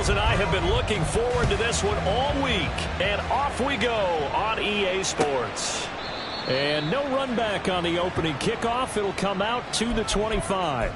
Charles and I have been looking forward to this one all week. And off we go on EA Sports. And no run back on the opening kickoff. It'll come out to the 25.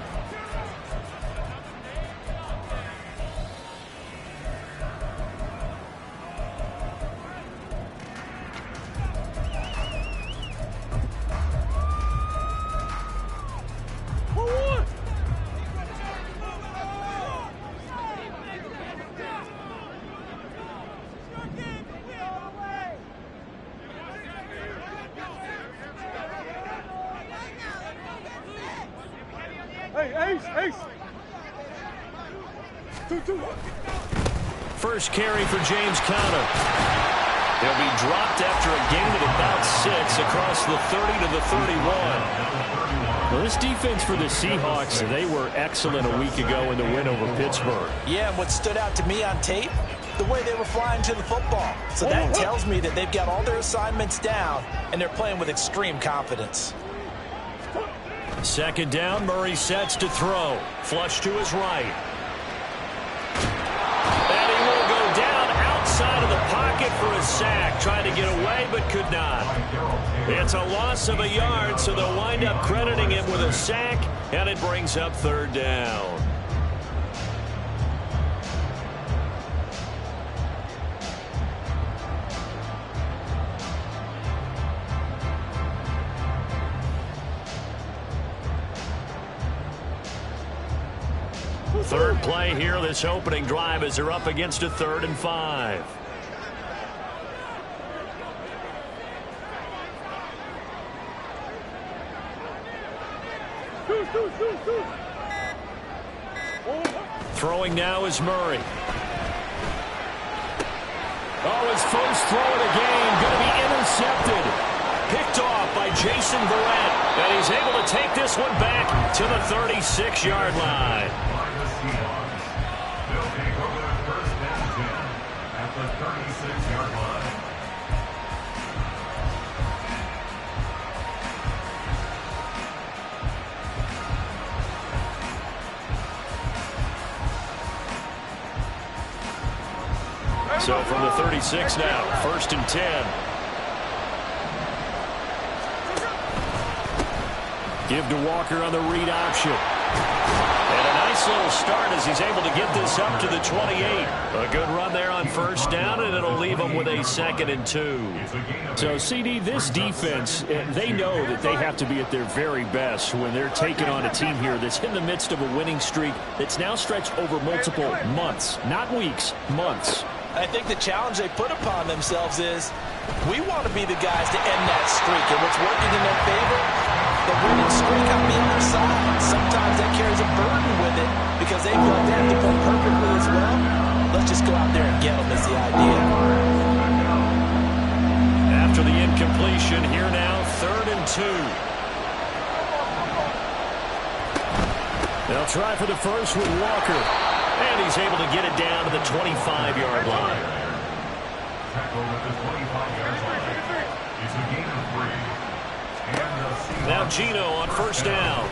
First carry for James Conner. He'll be dropped after a gain of about 6 across the 30 to the 31. Well, this defense for the Seahawks, they were excellent a week ago in the win over Pittsburgh. Yeah, and what stood out to me on tape, the way they were flying to the football. So that tells me that they've got all their assignments down, and they're playing with extreme confidence. Second down, Murray sets to throw. Flush to his right. And he will go down outside of the pocket for a sack. Trying to get away, but could not. It's a loss of a yard, so they'll wind up crediting him with a sack, and it brings up third down. Third play here, this opening drive, as they're up against a 3rd and 5. Throwing now is Murray. Oh, his first throw of the game going to be intercepted. Picked off by Jason Verrett. And he's able to take this one back to the 36-yard line. They'll take over the first and 10 at the 36-yard line. So from the 36 now, 1st and 10. Give to Walker on the read option. And a nice little start as he's able to get this up to the 28. A good run there on first down, and it'll leave him with a 2nd and 2. So, CD, this defense, they know that they have to be at their very best when they're taking on a team here that's in the midst of a winning streak that's now stretched over multiple months, not weeks, months. I think the challenge they put upon themselves is we want to be the guys to end that streak. And what's working in their favor, the winning streak on the other side. Sometimes that carries a burden with it because they feel like they have to play perfectly as well. Let's just go out there and get them is the idea. After the incompletion, here now, 3rd and 2. They'll try for the first with Walker. And he's able to get it down to the 25-yard line. Tackle at the 25-yard line. It's a gain of 3. Now Gino on first down.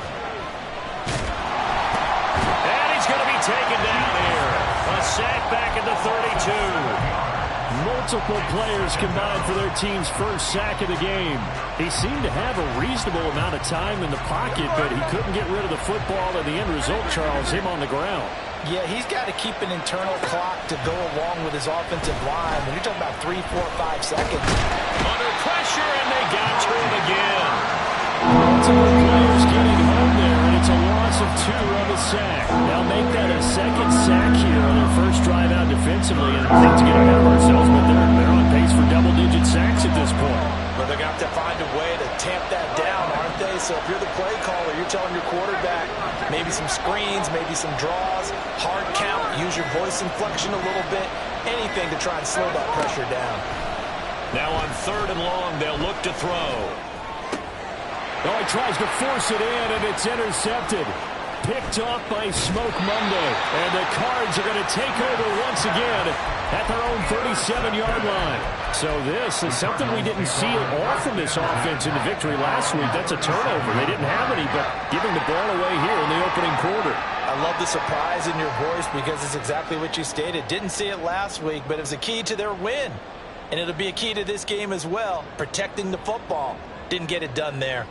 And he's going to be taken down here. A sack back at the 32. Multiple players combined for their team's first sack of the game. He seemed to have a reasonable amount of time in the pocket, but he couldn't get rid of the football, and the end result, Charles, him on the ground. Yeah, he's got to keep an internal clock to go along with his offensive line. When you're talking about 3, 4, 5 seconds. Under pressure, and they got to him again. Multiple players getting home there, and it's a loss of 2 on the sack. Now make that a 2nd sack here on their first drive out defensively, and not to get ahead of ourselves, but they're on pace for double-digit sacks at this point. But they're going to have to find a way to tamp that down, aren't they? So if you're the play caller, you're telling your quarterback maybe some screens, maybe some draws, hard count, use your voice inflection a little bit, anything to try and slow that pressure down. Now on 3rd and long, they'll look to throw. Oh, he tries to force it in, and it's intercepted. picked off by Smoke Monday. And the Cards are going to take over once again at their own 37-yard line. So this is something we didn't see at all from this offense in the victory last week. That's a turnover. They didn't have any, but giving the ball away here in the opening quarter. I love the surprise in your voice because it's exactly what you stated. Didn't see it last week, but it was a key to their win. And it'll be a key to this game as well, protecting the football. Didn't get it done there.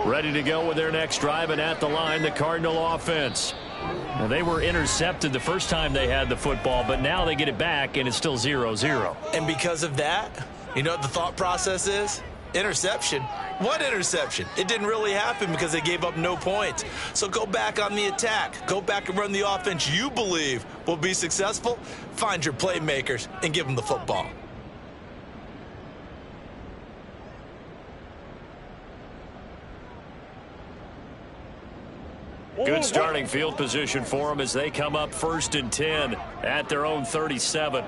Ready to go with their next drive, and at the line, the Cardinal offense. Now, they were intercepted the first time they had the football, but now they get it back, and it's still 0-0. And because of that, you know what the thought process is? Interception. What interception? It didn't really happen because they gave up no points. So go back on the attack. Go back and run the offense you believe will be successful. Find your playmakers and give them the football. Good starting field position for them as they come up 1st and 10 at their own 37.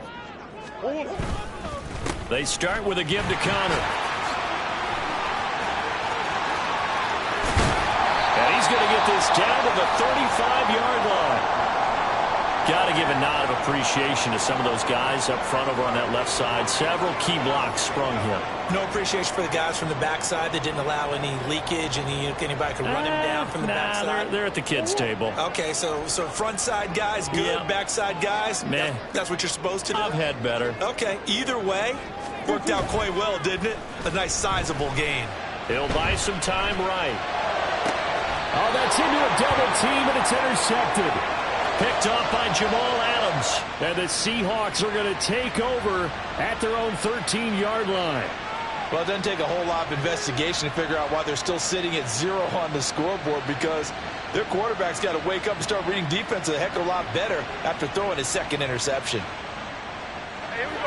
They start with a give to Connor. And he's going to get this down to the 35-yard line. Got to give a nod of appreciation to some of those guys up front over on that left side. Several key blocks sprung him. No appreciation for the guys from the backside that didn't allow any leakage and anybody could run him down from the backside. They're at the kids' table. Okay, so front side guys good, Yeah. Backside guys, Meh. that's what you're supposed to do? I've had better. Okay, either way, worked out quite well, didn't it? A nice sizable gain. He'll buy some time right. Oh, that's into a double team, and it's intercepted. Picked off by Jamal Adams. And the Seahawks are going to take over at their own 13-yard line. Well, it doesn't take a whole lot of investigation to figure out why they're still sitting at 0 on the scoreboard, because their quarterback's got to wake up and start reading defense a heck of a lot better after throwing his second interception.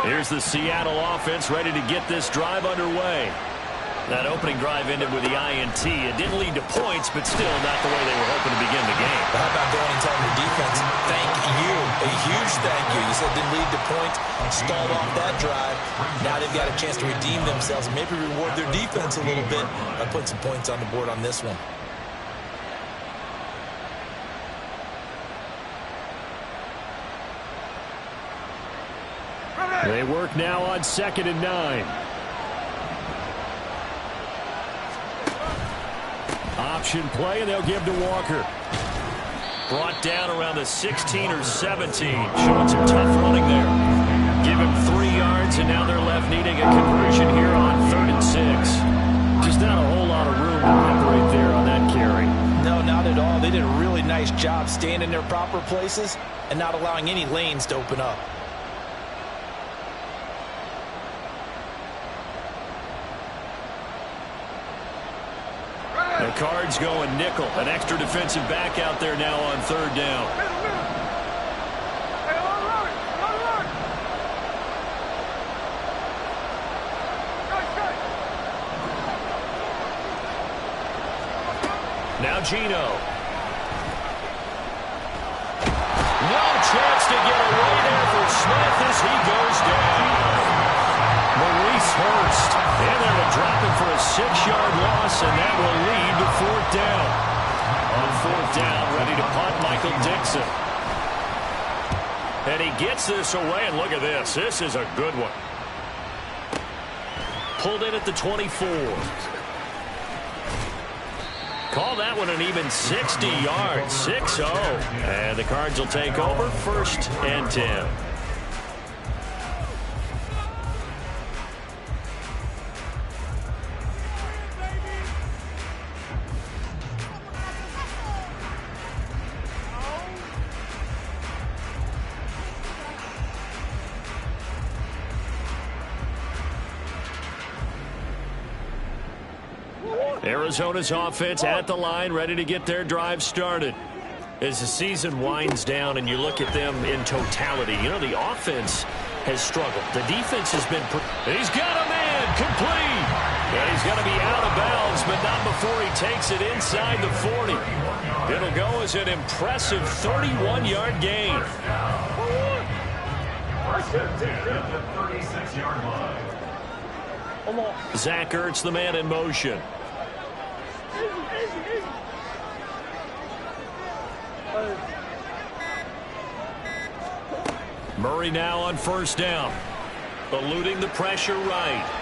Here's the Seattle offense ready to get this drive underway. That opening drive ended with the INT. It didn't lead to points, but still not the way they were hoping to begin the game. But how about going and telling your defense, thank you, a huge thank you. You said it didn't lead to points, stalled off that drive. Now they've got a chance to redeem themselves and maybe reward their defense a little bit by putting some points on the board on this one. They work now on 2nd and 9. Option play, and they'll give to Walker. Brought down around the 16 or 17. Showing some tough running there. Give him 3 yards, and now they're left needing a conversion here on 3rd and 6. Just not a whole lot of room to operate there on that carry. No, not at all. They did a really nice job staying in their proper places and not allowing any lanes to open up. The Cards going nickel. An extra defensive back out there now on 3rd down. Now Gino. No chance to get away there for Smith as he goes down. Maurice Hurst. And they're going to drop him for a 6-yard loss, and that will lead to 4th down. On 4th down, ready to punt, Michael Dixon. And he gets this away, and look at this. This is a good one. Pulled in at the 24. Call that one an even 60 yards. 6-0. And the Cards will take over 1st and 10. Arizona's offense at the line, ready to get their drive started. As the season winds down and you look at them in totality, you know, the offense has struggled. The defense has been... He's got a man complete. And he's going to be out of bounds, but not before he takes it inside the 40. It'll go as an impressive 31-yard gain. First and 10 at the 36-yard line. Zach Ertz, the man in motion. Murray now on first down. Eluding the pressure right.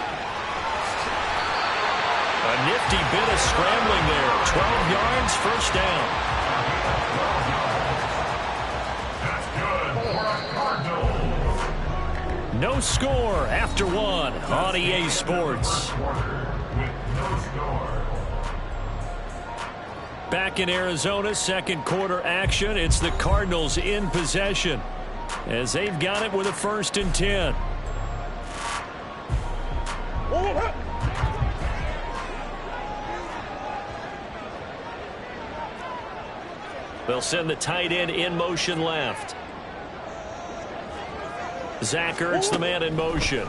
A nifty bit of scrambling there. 12 yards, first down. That's good for Cardinals. No score after one on EA Sports. With no score. Back in Arizona, second quarter action. It's the Cardinals in possession as they've got it with a 1st and 10. They'll send the tight end in motion left. Zach Ertz, the man in motion.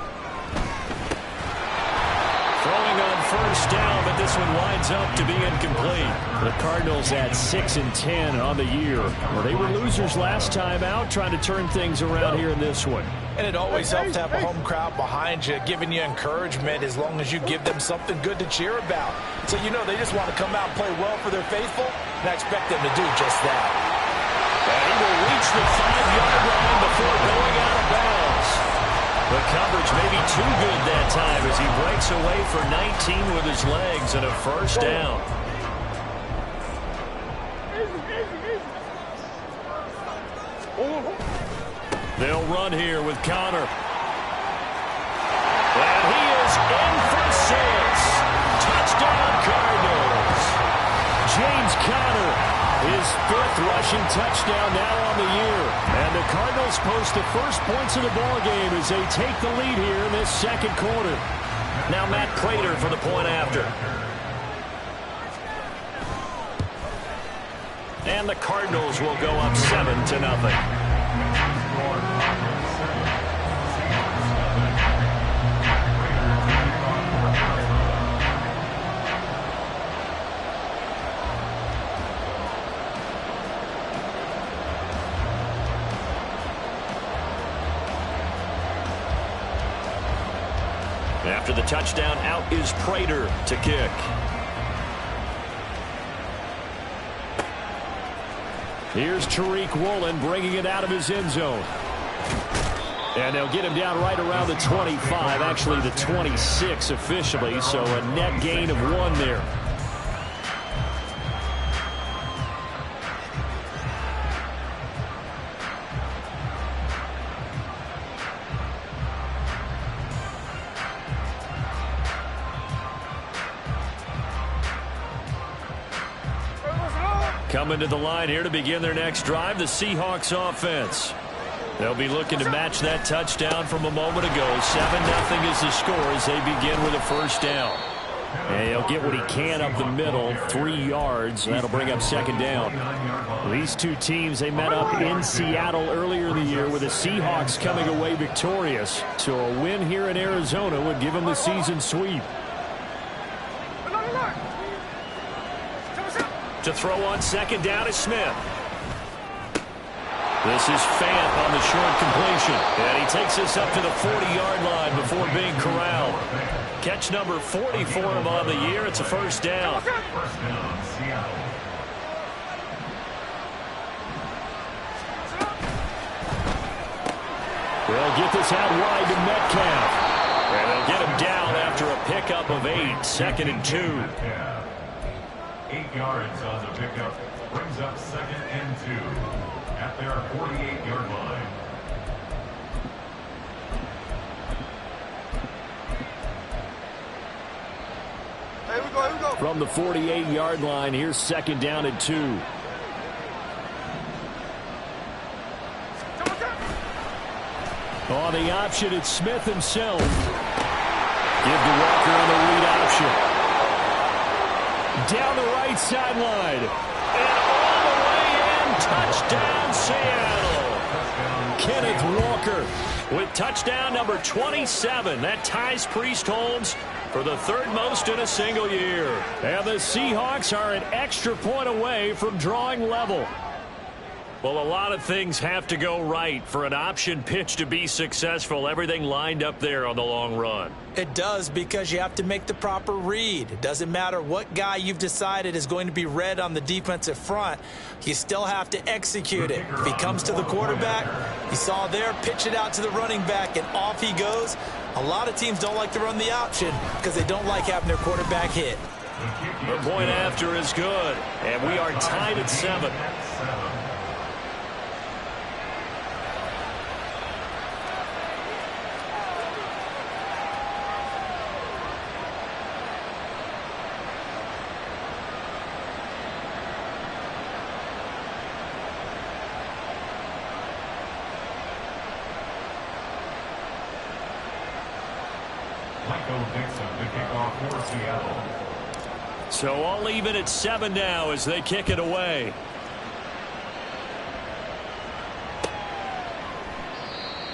Throwing on first down, but this one winds up to be incomplete. The Cardinals at 6 and 10 on the year. Well, they were losers last time out, trying to turn things around here in this one. And it always helps to have a home crowd behind you, giving you encouragement as long as you give them something good to cheer about. So you know they just want to come out and play well for their faithful, and I expect them to do just that. And he will reach the 5-yard line before going out of bounds. The coverage may be too good that time as he breaks away for 19 with his legs and a first down. They'll run here with Connor. And he is in for 6. Touchdown, Cardinals. James Conner, his 5th rushing touchdown now on the year. And the Cardinals post the first points of the ballgame as they take the lead here in this second quarter. Now Matt Prater for the point after. And the Cardinals will go up 7-0. After the touchdown, out is Prater to kick. Here's Tariq Woolen bringing it out of his end zone. And they'll get him down right around the 25, actually the 26 officially, so a net gain of 1 there. Coming to the line here to begin their next drive, the Seahawks offense. They'll be looking to match that touchdown from a moment ago. 7-0 is the score as they begin with a first down. And he'll get what he can up the middle, 3 yards. That'll bring up second down. These two teams, they met up in Seattle earlier in the year with the Seahawks coming away victorious. So a win here in Arizona would give them the season sweep. To throw on second down is Smith. This is Fant on the short completion. And he takes this up to the 40-yard line before being corralled. Catch number 40 for him on the year. It's a first down. First down, Seattle. They'll get this out wide to Metcalf. And they'll get him down after a pickup of 8. 2nd and 2. 8 yards on the pickup. Brings up 2nd and 2 at their 48-yard line. Here we go. From the 48-yard line, here's 2nd down and 2. On the option, it's Smith himself. Give to Walker on the read option. Down the right sideline. And all the way in. Touchdown, Seattle. Kenneth Walker with touchdown number 27. That ties Priest Holmes for the third most in a single year. And the Seahawks are an extra point away from drawing level. Well, a lot of things have to go right for an option pitch to be successful. Everything lined up there on the long run. It does, because you have to make the proper read. It doesn't matter what guy you've decided is going to be read on the defensive front. You still have to execute it. If he comes to the quarterback, you saw there, pitch it out to the running back, and off he goes. A lot of teams don't like to run the option because they don't like having their quarterback hit. The point after is good, and we are tied at 7. So all even at 7 now as they kick it away.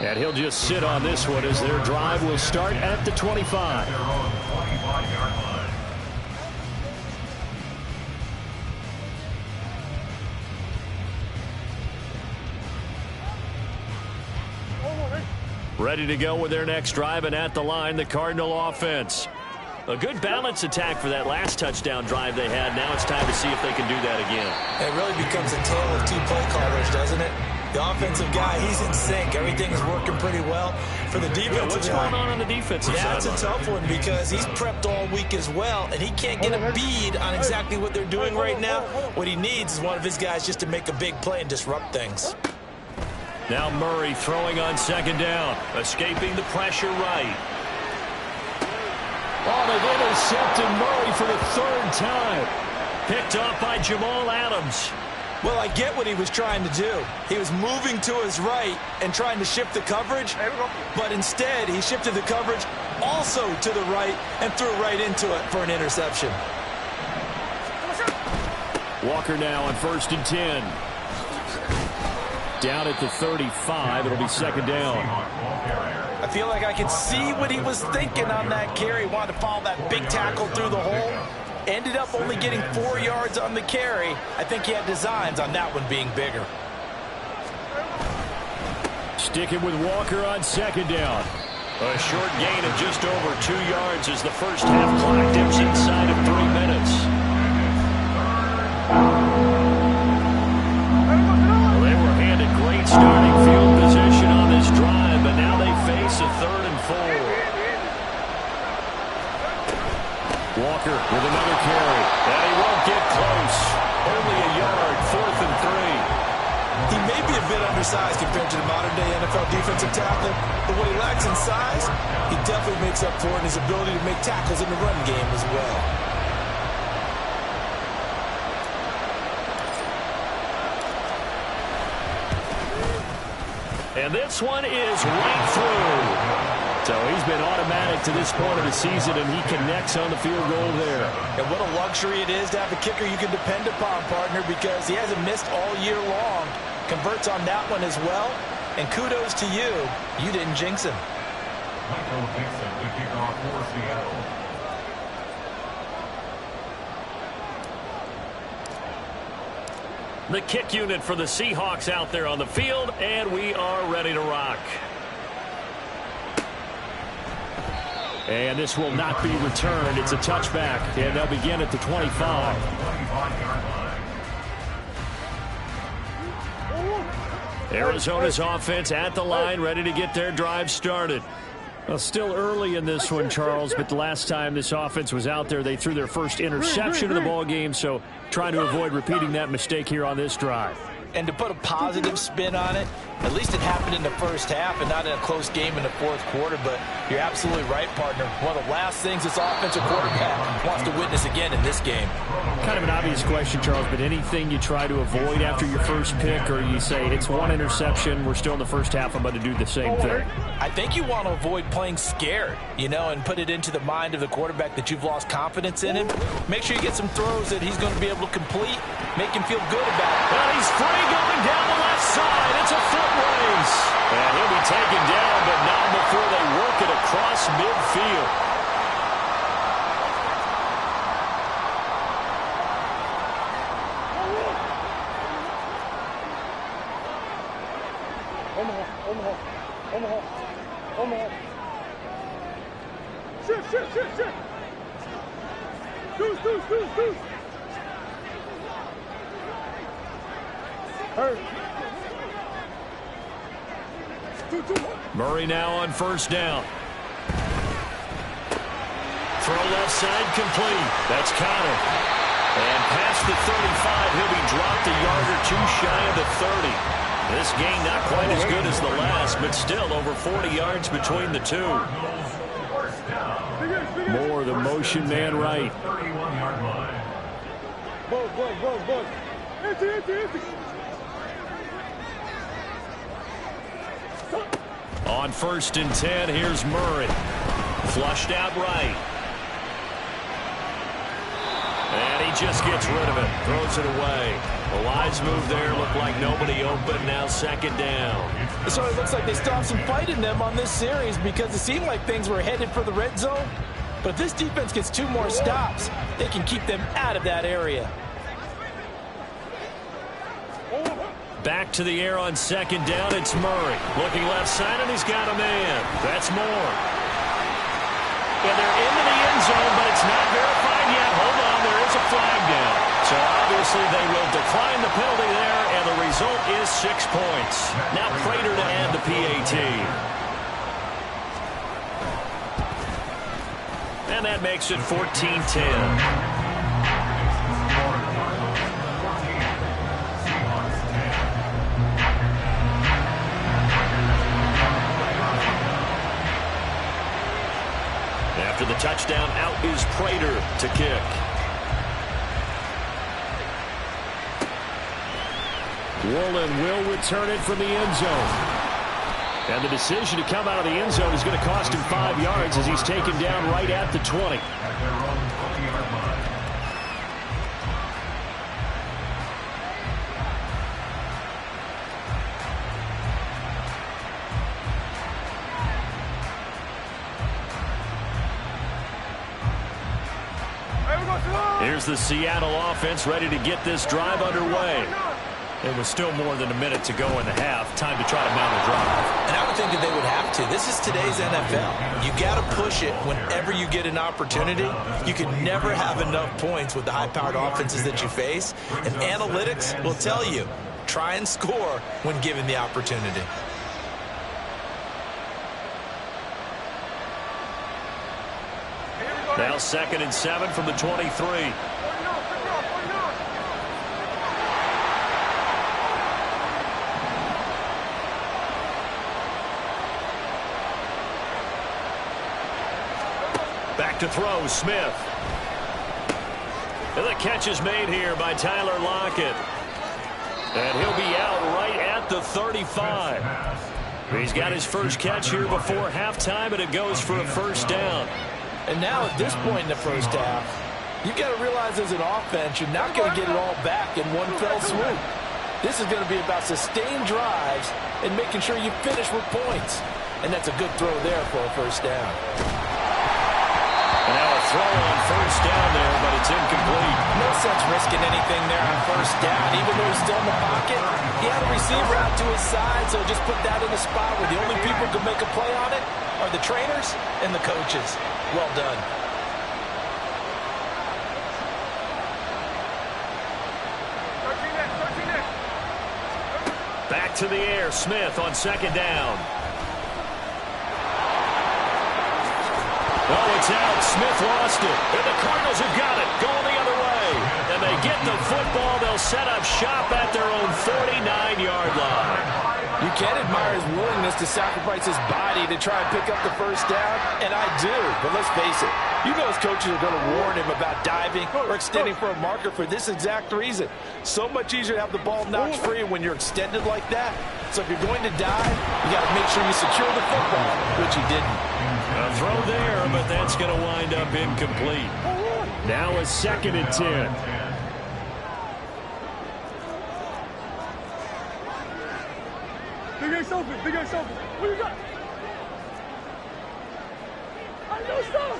And he'll just sit on this one as their drive will start at the 25. Ready to go with their next drive, and at the line, the Cardinal offense. A good balance attack for that last touchdown drive they had. Now it's time to see if they can do that again. It really becomes a tale of two play callers, doesn't it? The offensive guy, he's in sync. Everything is working pretty well. For the defensive what's guy, going on the defensive side? That's a tough one because he's prepped all week as well, and he can't get a bead on exactly what they're doing right now. What he needs is one of his guys just to make a big play and disrupt things. Now Murray throwing on second down, escaping the pressure right. Oh, they've intercepted Murray for the third time. Picked off by Jamal Adams. Well, I get what he was trying to do. He was moving to his right and trying to shift the coverage, but instead he shifted the coverage also to the right and threw right into it for an interception. Walker now on 1st and 10. Down at the 35, it'll be second down. I feel like I could see what he was thinking on that carry. Wanted to follow that big tackle through the hole. Ended up only getting 4 yards on the carry. I think he had designs on that one being bigger. Sticking with Walker on second down. A short gain of just over 2 yards as the first half clock dips inside of 3 minutes. Great starting field position on this drive, but now they face a 3rd and 4. Walker with another carry, and he won't get close. Only a yard, 4th and 3. He may be a bit undersized compared to the modern-day NFL defensive tackle, but what he lacks in size, he definitely makes up for in his ability to make tackles in the run game as well. And this one is right through. So he's been automatic to this point of the season, and he connects on the field goal there. And what a luxury it is to have a kicker you can depend upon, partner, because he hasn't missed all year long. Converts on that one as well. And kudos to you. You didn't jinx him. Michael Dixon, the kickoff for Seattle. The kick unit for the Seahawks out there on the field, and we are ready to rock. And this will not be returned. It's a touchback, and they'll begin at the 25. Arizona's offense at the line, ready to get their drive started. Well, still early in this one, Charles, but the last time this offense was out there, they threw their first interception of the ball game, so trying to avoid repeating that mistake here on this drive. And to put a positive spin on it, at least it happened in the first half and not in a close game in the fourth quarter. But you're absolutely right, partner. One of the last things this offensive quarterback wants to witness again in this game. Kind of an obvious question, Charles, but anything you try to avoid after your first pick, or you say it's one interception, we're still in the first half, I'm going to do the same thing? I think you want to avoid playing scared, and put it into the mind of the quarterback that you've lost confidence in him. Make sure you get some throws that he's going to be able to complete, make him feel good about it. Well, he's free going down the left side. It's a foot race. And he'll be taken down, but not before they work it across midfield. Shift. Deuce. Murray now on first down. Throw left side complete. That's Connor. And past the 35, he'll be dropped a yard or two shy of the 30. This gain not quite as good as the last, but still over 40 yards between the two. More the motion man right. 31-yard line. Buzz. Empty. On 1st and 10, here's Murray. Flushed out right. And he just gets rid of it. Throws it away. A wise move there. Looked like nobody open. Now 2nd down. So it looks like they still have some fight in them on this series because it seemed like things were headed for the red zone. But if this defense gets 2 more stops, they can keep them out of that area. Back to the air on 2nd down. It's Murray. Looking left side, and he's got a man. That's Moore. And they're into the end zone, but it's not verified yet. Hold on, there is a flag down. So obviously they will decline the penalty there, and the result is 6 points. Now Prater to add the PAT. And that makes it 14-10. After the touchdown, out is Prater to kick. Woolen will return it from the end zone. And the decision to come out of the end zone is going to cost him 5 yards as he's taken down right at the 20. At their own 20-yard line. Here's the Seattle offense ready to get this drive underway. It was still more than a minute to go in the half. Time to try to mount a drive. And I would think that they would have to. This is today's NFL. You got to push it whenever you get an opportunity. You can never have enough points with the high-powered offenses that you face. And analytics will tell you, try and score when given the opportunity. Now 2nd and 7 from the 23. Back to throw, Smith. And the catch is made here by Tyler Lockett. And he'll be out right at the 35. He's got his first catch here before halftime, and it goes for a first down. And now at this point in the first half, you've got to realize as an offense, you're not going to get it all back in one fell swoop. This is going to be about sustained drives and making sure you finish with points. And that's a good throw there for a first down. And now a throw on first down there, but it's incomplete. No sense risking anything there on first down. Even though he's still in the pocket, he had a receiver out to his side, so just put that in a spot where the only people who can make a play on it are the trainers and the coaches. Well done. Back to the air, Smith on 2nd down. Oh, it's out. Smith lost it. And the Cardinals have got it. Going the other way. And they get the football. They'll set up shop at their own 49-yard line. You can admire his willingness to sacrifice his body to try and pick up the first down, and I do. But let's face it, you know his coaches are going to warn him about diving or extending for a marker for this exact reason. So much easier to have the ball knocked free when you're extended like that. So if you're going to dive, you got to make sure you secure the football, which he didn't. A throw there, but that's going to wind up incomplete. Now a 2nd and 10. Big ass open. What you got? I know stuff.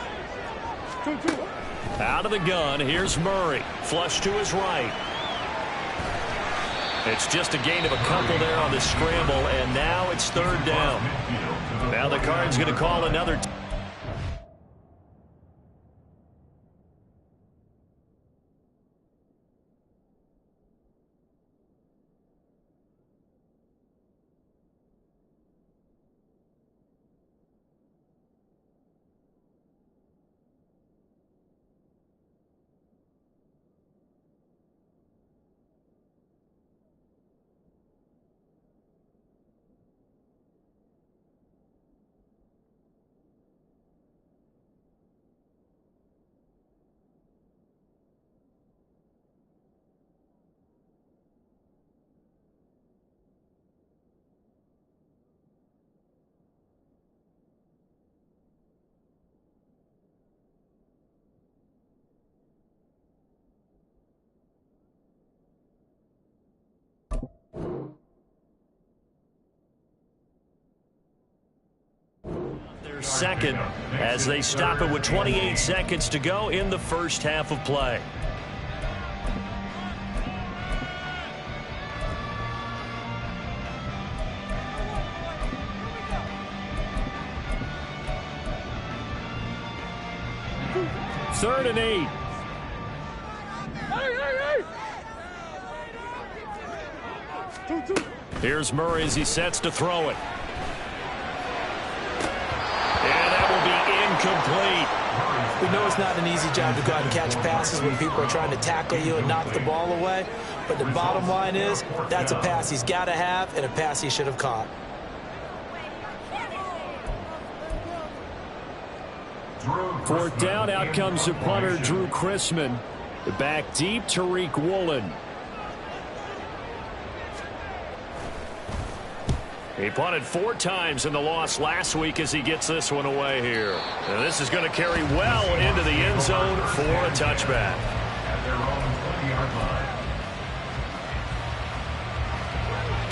2-2. Out of the gun, here's Murray. Flush to his right. It's just a gain of a couple there on the scramble, and now it's third down. Now the Card's going to call another. Second as they stop it with 28 seconds to go in the first half of play. Third and 8. Here's Murray as he sets to throw it. Incomplete. We know it's not an easy job to go out and catch passes when people are trying to tackle you and knock the ball away. But the bottom line is, that's a pass he's got to have and a pass he should have caught. Fourth down, out comes the punter, Drew Chrisman. Back deep, Tariq Woolen. He punted 4 times in the loss last week as he gets this one away here. And this is going to carry well into the end zone for a touchback. At their own 20-yard line.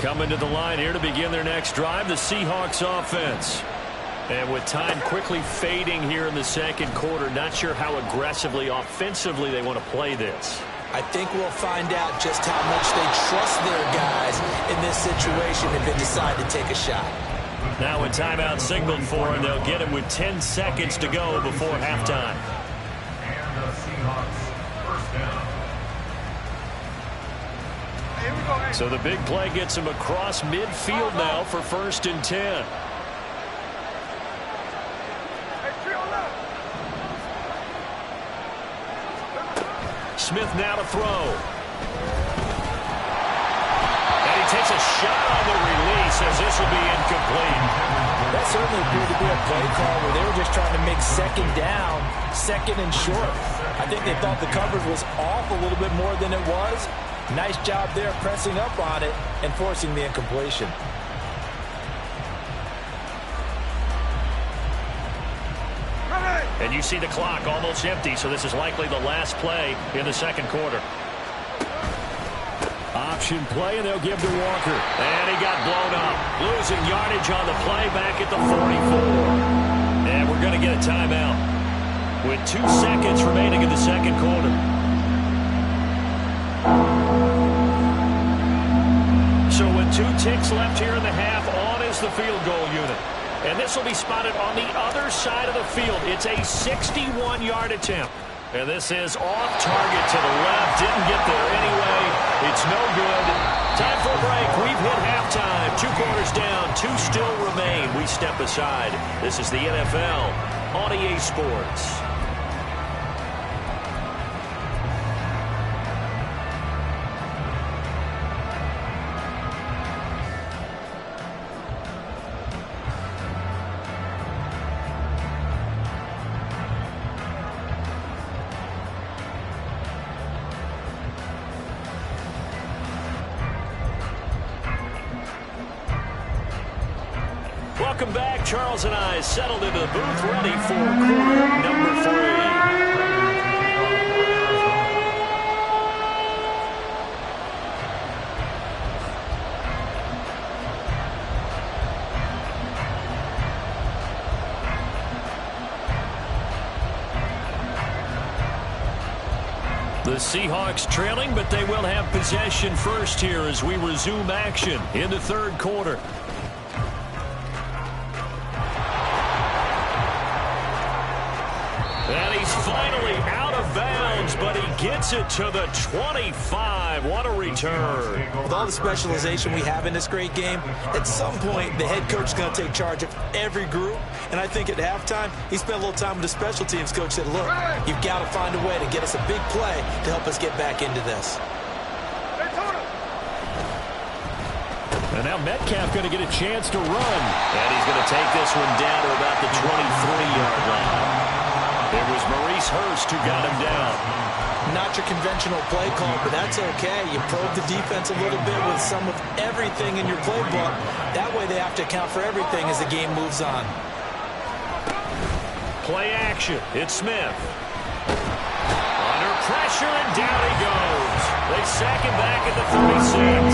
Coming to the line here to begin their next drive, the Seahawks offense. And with time quickly fading here in the second quarter, not sure how aggressively, offensively they want to play this. I think we'll find out just how much they trust their guys in this situation if they decide to take a shot. Now with timeout signaled for him, they'll get him with 10 seconds to go before halftime. And the Seahawks first down. So the big play gets him across midfield now for 1st and 10. Smith now to throw. And he takes a shot on the release as this will be incomplete. That certainly appeared to be a play call where they were just trying to make second down, second and short. I think they thought the coverage was off a little bit more than it was. Nice job there pressing up on it and forcing the incompletion. And you see the clock almost empty, so this is likely the last play in the second quarter. Option play, and they'll give to Walker. And he got blown up. Losing yardage on the play back at the 44. And we're going to get a timeout with 2 seconds remaining in the second quarter. So with 2 ticks left here in the half, on is the field goal unit. And this will be spotted on the other side of the field. It's a 61-yard attempt. And this is off target to the left. Didn't get there anyway. It's no good. Time for a break. We've hit halftime. 2 quarters down. 2 still remain. We step aside. This is the NFL on EA Sports. Welcome back. Charles and I settled into the booth, ready for quarter number 3. The Seahawks trailing, but they will have possession first here as we resume action in the third quarter. And he's finally out of bounds, but he gets it to the 25. What a return. With all the specialization we have in this great game, at some point the head coach is going to take charge of every group. And I think at halftime, he spent a little time with the special teams coach, said, look, you've got to find a way to get us a big play to help us get back into this. And now Metcalf going to get a chance to run. And he's going to take this one down to about the 23-yard line. It was Maurice Hurst who got him down. Not your conventional play call, but that's okay. You probe the defense a little bit with some of everything in your playbook. That way they have to account for everything as the game moves on. Play action. It's Smith. Under pressure, and down he goes. They sack him back at the 36.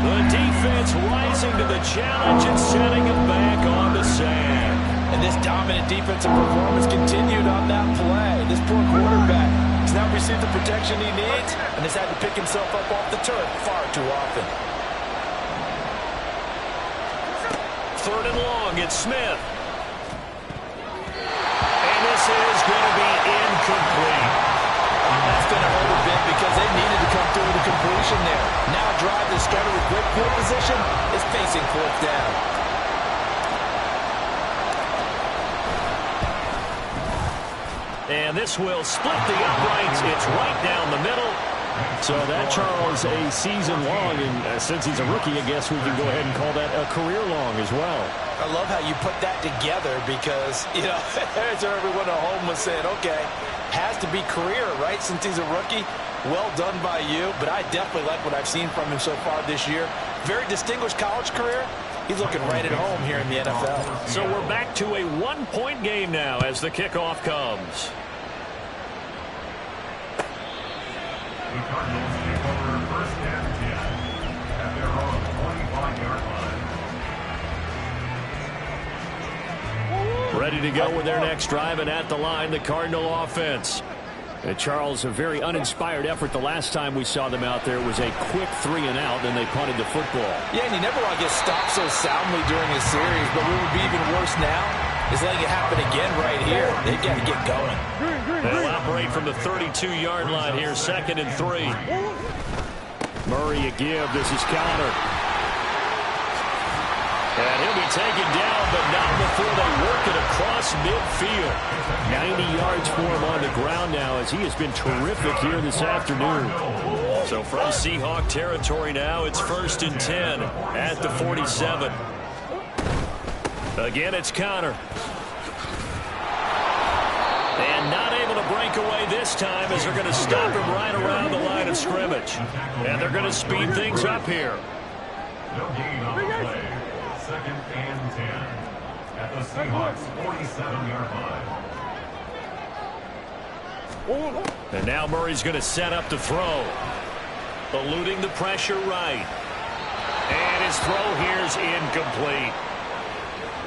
The defense rising to the challenge and setting him back on the sack. And this dominant defensive performance continued on that play. This poor quarterback has not received the protection he needs and has had to pick himself up off the turf far too often. Third and long, it's Smith. And this is going to be incomplete. That's going to hurt a bit because they needed to come through with a completion there. Now a drive that started with great field position is facing fourth down. And this will split the uprights. It's right down the middle. So that, Charles, a season long. And since he's a rookie, I guess we can go ahead and call that a career long as well. I love how you put that together because, you know, as everyone at home was saying, okay, has to be career, right, since he's a rookie. Well done by you. But I definitely like what I've seen from him so far this year. Very distinguished college career. He's looking right at home here in the NFL. So we're back to a one-point game now as the kickoff comes. The Cardinals take over first and 10 at their own 25-yard line. Ready to go with their next drive, and at the line, the Cardinal offense. Charles, a very uninspired effort the last time we saw them out there. It was a quick 3-and-out, then they punted the football. Yeah, and you never want to get stopped so soundly during a series, but what would be even worse now is letting it happen again right here. They've got to get going. They'll operate from the 32-yard line here, 2nd and 3. Murray a give. This is counter. And he'll be taken down, but not before they work it across midfield. 90 yards for him on the ground now as he has been terrific here this afternoon. So from Seahawk territory now, it's 1st and 10 at the 47. Again, it's counter. And not able to break away this time as they're going to stop him right around the line of scrimmage. And they're going to speed things up here. No gain on the play. 2nd and 10 at the Seahawks 47-yard line. And now Murray's going to set up the throw. Eluding the pressure right. And his throw here is incomplete.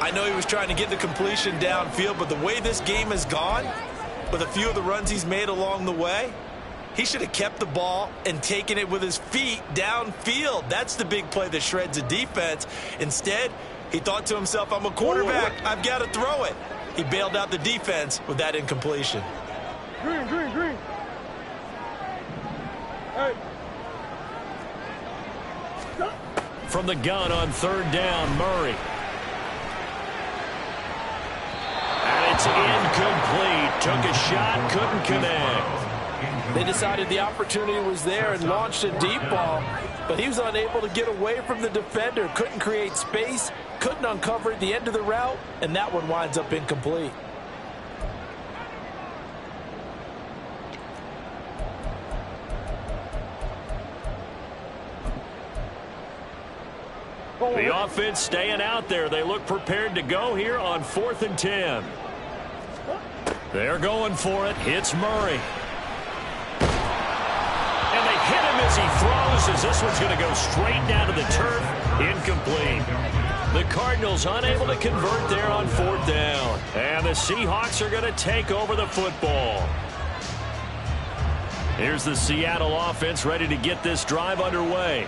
I know he was trying to get the completion downfield, but the way this game has gone, with a few of the runs he's made along the way, he should have kept the ball and taken it with his feet downfield. That's the big play that shreds a defense. Instead, he thought to himself, I'm a quarterback. I've got to throw it. He bailed out the defense with that incompletion. Green. Hey. From the gun on 3rd down, Murray. And it's incomplete. Took a shot, couldn't connect. They decided the opportunity was there and launched a deep ball, but he was unable to get away from the defender, couldn't create space, couldn't uncover at the end of the route, and that one winds up incomplete. The offense staying out there. They look prepared to go here on 4th and 10. They're going for it. It's Murray. And they hit him as he throws, as this one's going to go straight down to the turf. Incomplete. The Cardinals unable to convert there on 4th down. And the Seahawks are going to take over the football. Here's the Seattle offense ready to get this drive underway.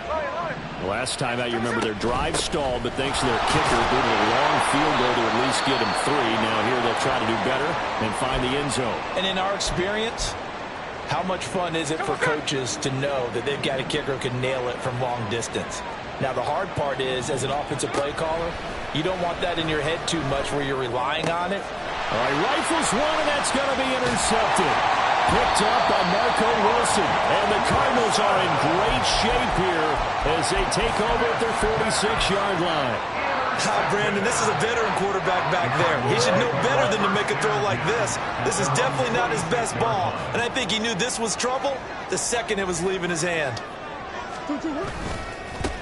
Last time out, you remember their drive stalled, but thanks to their kicker, did a long field goal to at least get them 3. Now here they'll try to do better and find the end zone. And in our experience, how much fun is it for coaches to know that they've got a kicker who can nail it from long distance? Now, the hard part is, as an offensive play caller, you don't want that in your head too much where you're relying on it. All right, rifles one, and that's going to be intercepted. Picked up by Marco Wilson. And the Cardinals are in great shape here as they take over at their 46-yard line. Brandon, this is a veteran quarterback back there. He should know better than to make a throw like this. This is definitely not his best ball, and I think he knew this was trouble the second it was leaving his hand.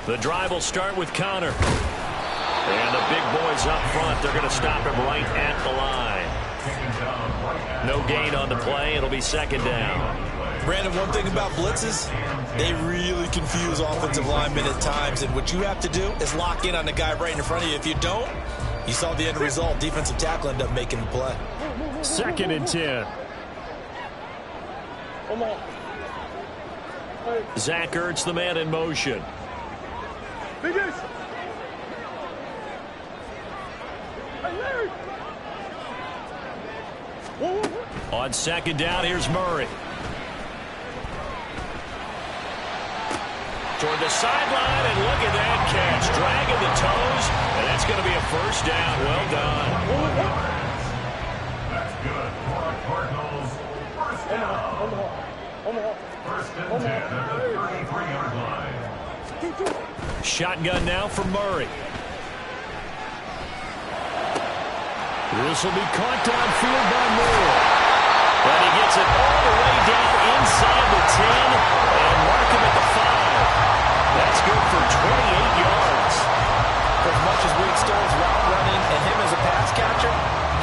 The drive will start with Connor. And the big boys up front, they're going to stop him right at the line. No gain on the play. It'll be second down. Brandon, one thing about blitzes, they really confuse offensive linemen at times, and what you have to do is lock in on the guy right in front of you. If you don't, you saw the end result. Defensive tackle ended up making the play. 2nd and 10. Zach Ertz, the man in motion. On second down, here's Murray. Toward the sideline, and look at that catch. Dragging the toes, and that's going to be a first down. Well done. That's good for our Cardinals. First down. First and 10 at the 33-yard line. Shotgun now for Murray. This will be caught downfield by Moore. And he gets it all the way down inside the 10 and mark him at the 5. That's good for 28 yards. For as much as we extol his route running and him as a pass catcher,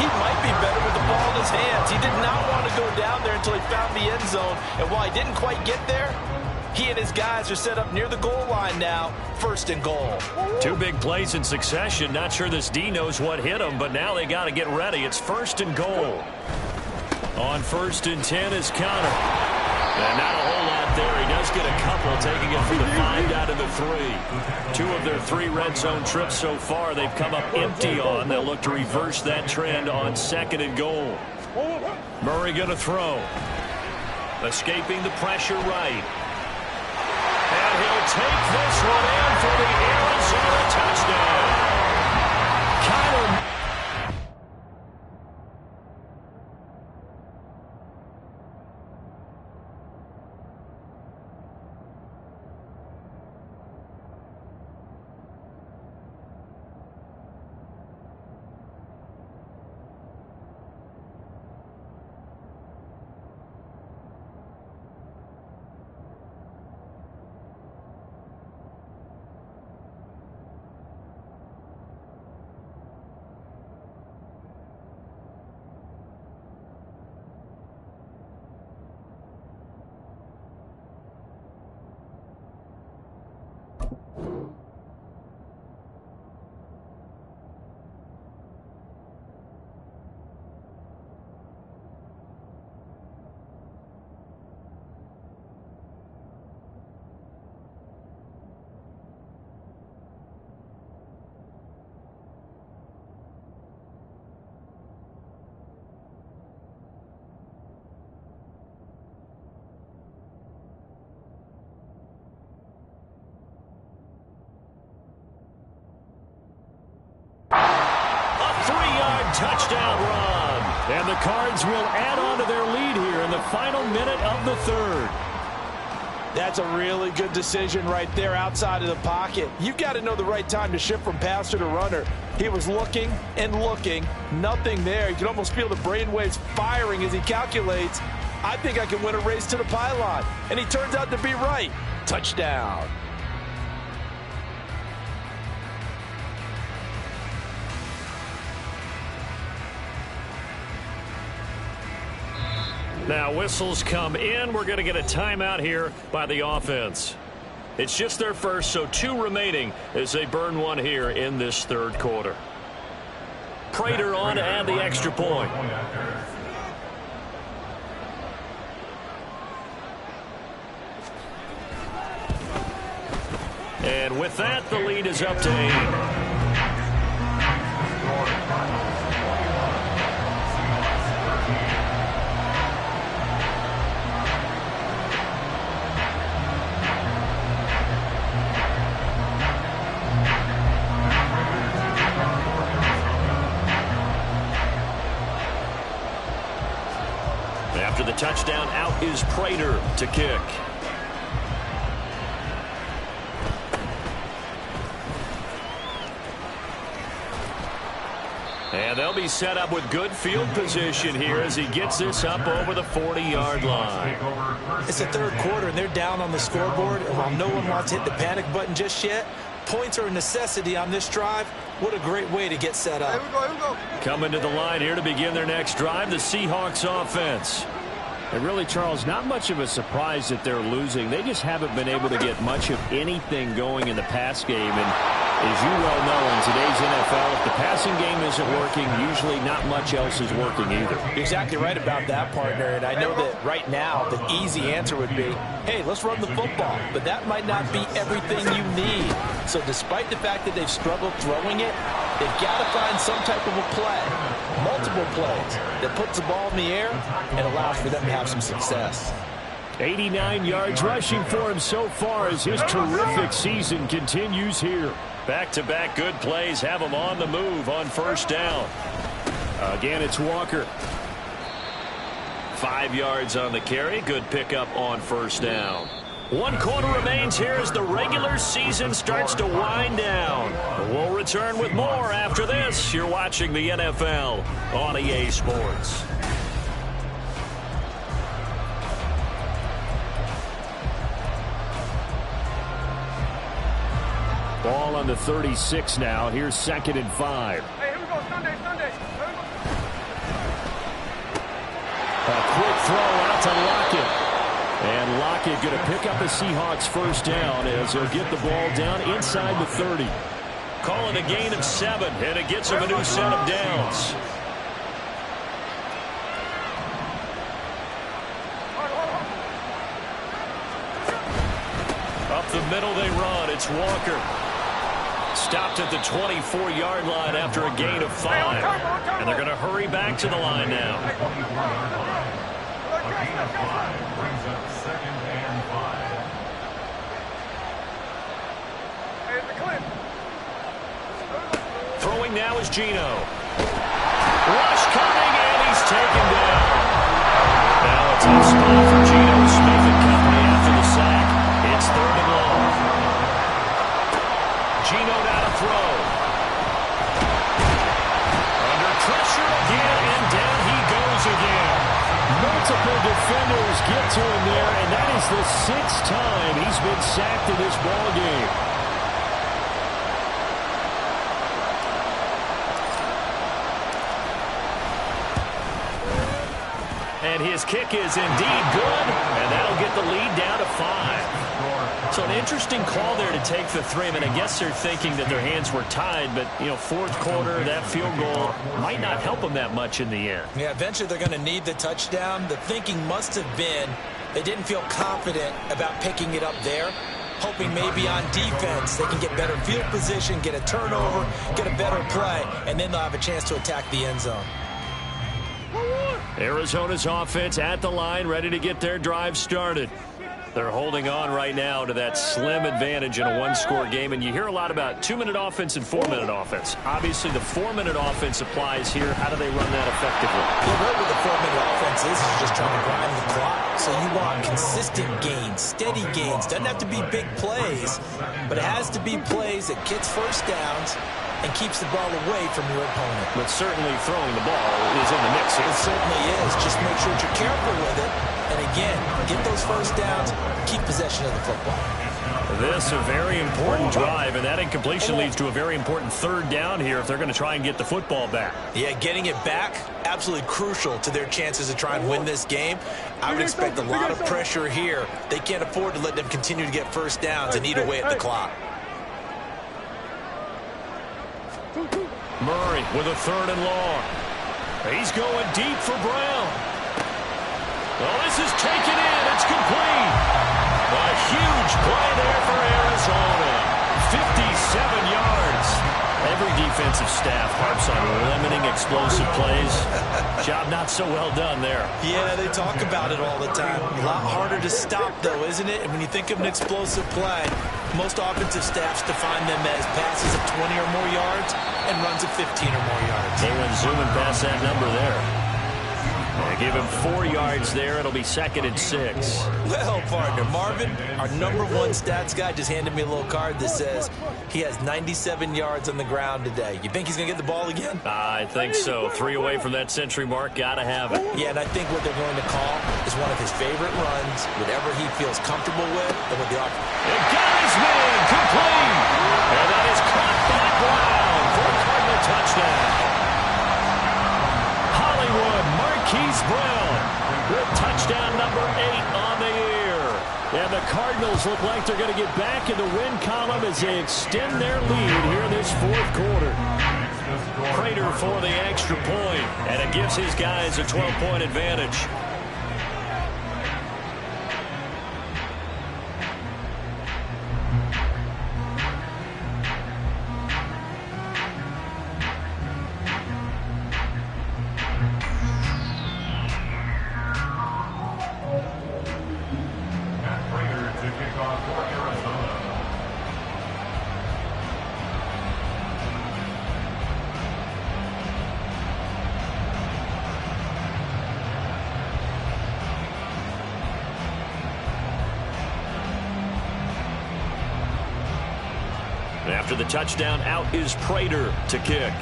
he might be better with the ball in his hands. He did not want to go down there until he found the end zone. And while he didn't quite get there, he and his guys are set up near the goal line now. 1st and goal. 2 big plays in succession. Not sure this D knows what hit him, but now they got to get ready. It's 1st and goal. On 1st and 10 is Connor. And not a whole lot there. He does get a couple, taking it from the 5 down to the 3. 2 of their 3 red zone trips so far they've come up empty on. They'll look to reverse that trend on 2nd and goal. Murray going to throw. Escaping the pressure right. And he'll take this one in for the Arizona touchdown. Kyler. Touchdown run. And the Cards will add on to their lead here in the final minute of the 3rd. That's a really good decision right there outside of the pocket. You've got to know the right time to shift from passer to runner. He was looking and looking. Nothing there. You can almost feel the brainwaves firing as he calculates. I think I can win a race to the pylon. And he turns out to be right. Touchdown. Now whistles come in. We're going to get a timeout here by the offense. It's just their first, so 2 remaining as they burn 1 here in this 3rd quarter. Prater on to add the extra point. And with that, the lead is up to 8. After the touchdown, out is Prater to kick. And they'll be set up with good field position here as he gets this up over the 40-yard line. It's the third quarter, and they're down on the scoreboard. And while no one wants to hit the panic button just yet, points are a necessity on this drive. What a great way to get set up. Here we go. Coming to the line here to begin their next drive, the Seahawks offense. And really, Charles, not much of a surprise that they're losing. They just haven't been able to get much of anything going in the pass game. And as you well know, in today's NFL, if the passing game isn't working, usually not much else is working either. You're exactly right about that, partner. And I know that right now the easy answer would be, hey, let's run the football. But that might not be everything you need. So despite the fact that they've struggled throwing it, they've got to find some type of a play, multiple plays, that puts the ball in the air and allows for them to have some success. 89 yards rushing for him so far as his terrific season continues here. Back-to-back good plays have him on the move on first down. Again, it's Walker. 5 yards on the carry. Good pickup on first down. 1 quarter remains here as the regular season starts to wind down. We'll return with more after this. You're watching the NFL on EA Sports. Ball on the 36 now. Here's 2nd and 5. Hey, here we go. Sunday. A quick throw out to Lockett. And Lockett going to pick up the Seahawks first down as he'll get the ball down inside the 30. Call it a gain of 7, and it gets him a new set of downs. Up the middle they run. It's Walker. Stopped at the 24-yard line after a gain of 5. And they're going to hurry back to the line now. Brings up 2nd and 5. Throwing now is Geno. Rush coming, and he's taken down. Now a tough spot for Geno Smith and company after the sack. It's 3rd and long. Geno now to throw. Under pressure again, and down he goes again. Multiple defenders get to him there, and that is the 6th time he's been sacked in this ball game. And his kick is indeed good, and that'll get the lead down to 5. So an interesting call there to take the 3. I mean, I guess they're thinking that their hands were tied, but, you know, 4th quarter, that field goal might not help them that much in the end. Yeah, eventually they're going to need the touchdown. The thinking must have been they didn't feel confident about picking it up there, hoping maybe on defense they can get better field position, get a turnover, get a better play, and then they'll have a chance to attack the end zone. Arizona's offense at the line, ready to get their drive started. They're holding on right now to that slim advantage in a 1-score game, and you hear a lot about 2-minute offense and 4-minute offense. Obviously, the 4-minute offense applies here. How do they run that effectively? Yeah, really the 4-minute offense is just trying to grind the clock. So you want consistent gains, steady gains. Doesn't have to be big plays, but it has to be plays that gets first downs and keeps the ball away from your opponent. But certainly throwing the ball is in the mix here. It certainly is. Just make sure that you're careful with it. And again, get those first downs, keep possession of the football. This a very important drive, and that incompletion leads to a very important 3rd down here if they're going to try and get the football back. Yeah, getting it back, absolutely crucial to their chances to try and win this game. I would expect a lot of pressure here. They can't afford to let them continue to get first downs and eat away at the clock. Murray with a 3rd and long. He's going deep for Brown. Well, this is taken in. It's complete. A huge play there for Arizona. yards. Every defensive staff harps on limiting explosive plays. Job not so well done there. Yeah, they talk about it all the time. A lot harder to stop, though, isn't it? And when you think of an explosive play, most offensive staffs define them as passes of 20 or more yards and runs of 15 or more yards. They went zooming past that number there. They give him 4 yards there. It'll be 2nd and 6. Well, partner, Marvin, our #1 stats guy, just handed me a little card that says he has 97 yards on the ground today. You think he's going to get the ball again? I think so. 3 away from that century mark. Got to have it. Yeah, and I think what they're going to call is one of his favorite runs, whatever he feels comfortable with, and with the offense. It got his man complete. And that is caught by Brown for a Cardinal touchdown. Hollywood Marquise Brown with touchdown number 8 on the year. And the Cardinals look like they're going to get back in the win column as they extend their lead here in this 4th quarter. Prater for the extra point, and it gives his guys a 12-point advantage. After the touchdown, out is Prater to kick.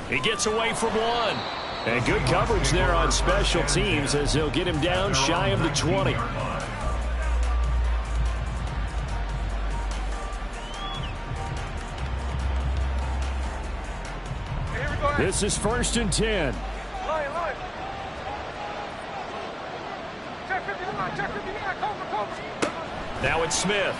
He gets away from one. And good coverage there on special teams as they'll get him down shy of the 20. This is 1st and 10. Now it's Smith.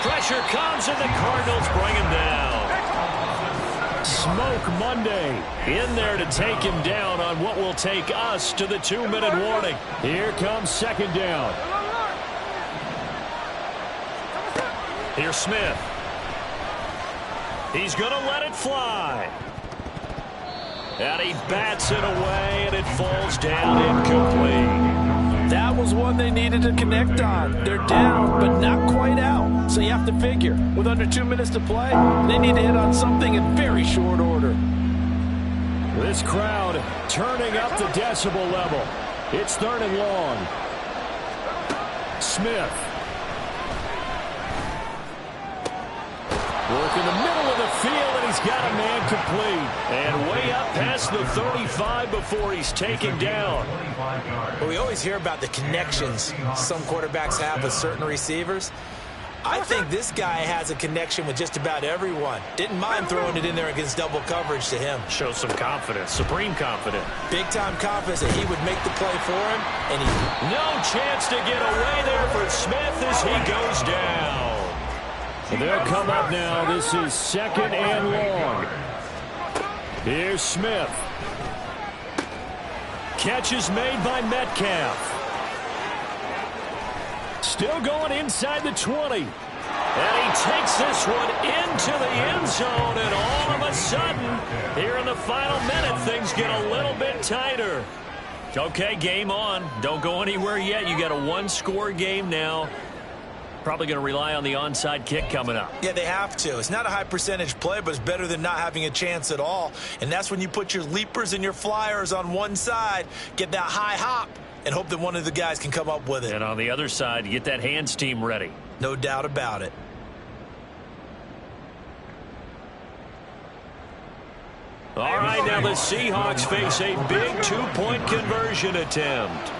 Pressure comes and the Cardinals bring him down. Smoke Monday in there to take him down on what will take us to the 2-minute warning. Here comes 2nd down. Here's Smith. He's going to let it fly. And he bats it away, and it falls down incomplete. That was one they needed to connect on. They're down, but not quite out. So you have to figure, with under 2 minutes to play, they need to hit on something in very short order. This crowd turning up the decibel level. It's 3rd and long. Smith. Work in the middle of the field, and he's got a man complete. And way up past the 35 before he's taken down. Well, we always hear about the connections some quarterbacks have with certain receivers. I think this guy has a connection with just about everyone. Didn't mind throwing it in there against double coverage to him. Shows some confidence, supreme confidence. Big-time confidence that he would make the play for him. And no chance to get away there for Smith as he goes down. They'll come up now. This is 2nd and long. Here's Smith. Catch is made by Metcalf. Still going inside the 20. And he takes this one into the end zone, and all of a sudden, here in the final minute, things get a little bit tighter. Okay, game on. Don't go anywhere yet. You got a 1-score game now. Probably going to rely on the onside kick coming up. Yeah, they have to. It's not a high percentage play, but it's better than not having a chance at all. And that's when you put your leapers and your flyers on one side, get that high hop, and hope that one of the guys can come up with it. And on the other side, get that hands team ready. No doubt about it. All right, now the Seahawks face a big 2-point conversion attempt.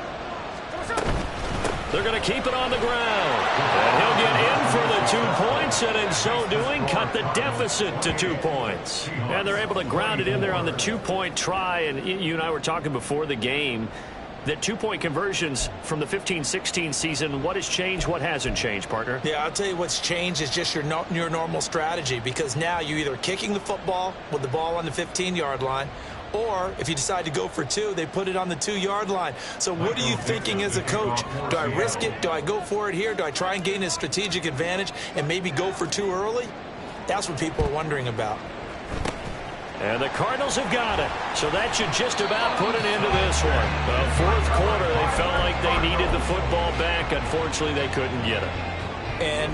They're going to keep it on the ground. And he'll get in for the 2 points, and in so doing, cut the deficit to 2 points. And they're able to ground it in there on the 2-point try. And you and I were talking before the game that 2-point conversions from the 15-16 season, what has changed, what hasn't changed, partner? Yeah, I'll tell you what's changed is just your normal strategy, because now you're either kicking the football with the ball on the 15-yard line, Or if you decide to go for 2, they put it on the 2-yard line. So what are you thinking as a coach? Do I risk it? Do I go for it here? Do I try and gain a strategic advantage and maybe go for 2 early? That's what people are wondering about. And the Cardinals have got it. So that should just about put an end to this one. The fourth quarter, they felt like they needed the football back. Unfortunately, they couldn't get it. And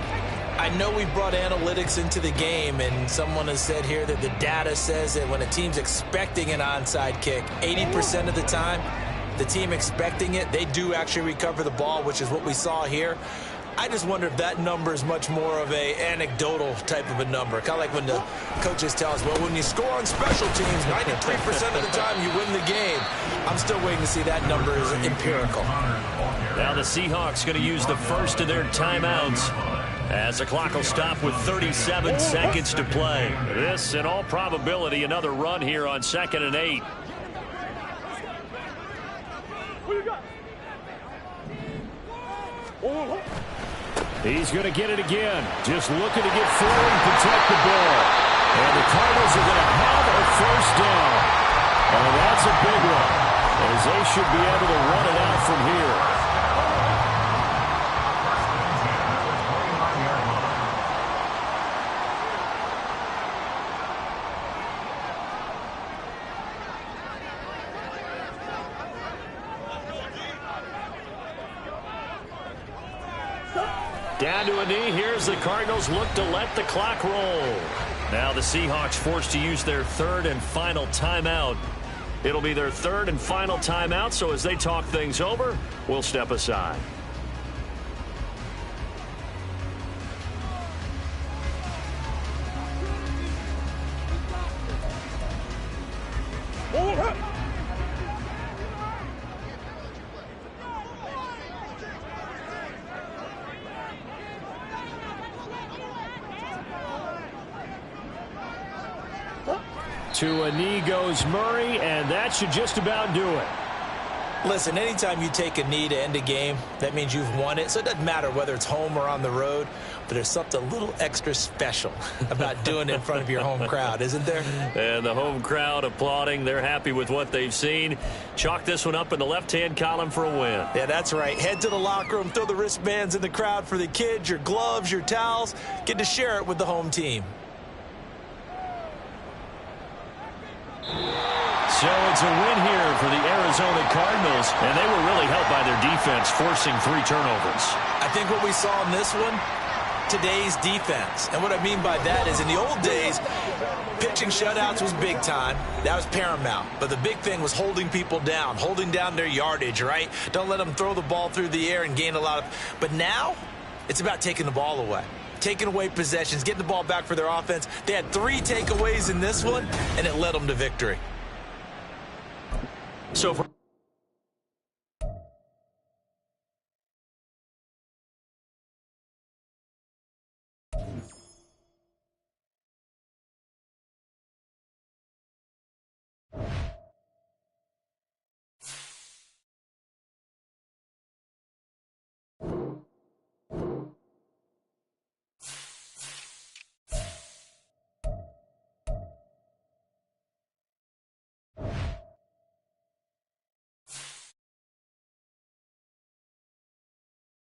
I know we brought analytics into the game, and someone has said here that the data says that when a team's expecting an onside kick, 80% of the time, the team expecting it, they do actually recover the ball, which is what we saw here. I just wonder if that number is much more of a anecdotal type of a number. Kind of like when the coaches tell us, well, when you score on special teams, 93% of the time you win the game. I'm still waiting to see that number is empirical. Now the Seahawks going to use the first of their timeouts as the clock will stop with 37 seconds to play. This, in all probability, another run here on 2nd and 8. He's going to get it again. Just looking to get forward and protect the ball. And the Cardinals are going to have a first down. And that's a big one, as they should be able to run it out from here. Down to a knee. Here's the Cardinals look to let the clock roll. Now the Seahawks forced to use their third and final timeout. It'll be their third and final timeout, so as they talk things over, we'll step aside. To a knee goes Murray, and that should just about do it. Listen, anytime you take a knee to end a game, that means you've won it. So it doesn't matter whether it's home or on the road, but there's something a little extra special about doing it in front of your home crowd, isn't there? And the home crowd applauding. They're happy with what they've seen. Chalk this one up in the left-hand column for a win. Yeah, that's right. Head to the locker room, throw the wristbands in the crowd for the kids, your gloves, your towels. Get to share it with the home team. So it's a win here for the Arizona Cardinals, and they were really helped by their defense, forcing 3 turnovers. I think what we saw in this one, today's defense. And what I mean by that is in the old days, pitching shutouts was big time. That was paramount. But the big thing was holding people down, holding down their yardage, right? Don't let them throw the ball through the air and gain a lot of... But now, it's about taking the ball away. Taking away possessions, getting the ball back for their offense. They had 3 takeaways in this one, and it led them to victory. So for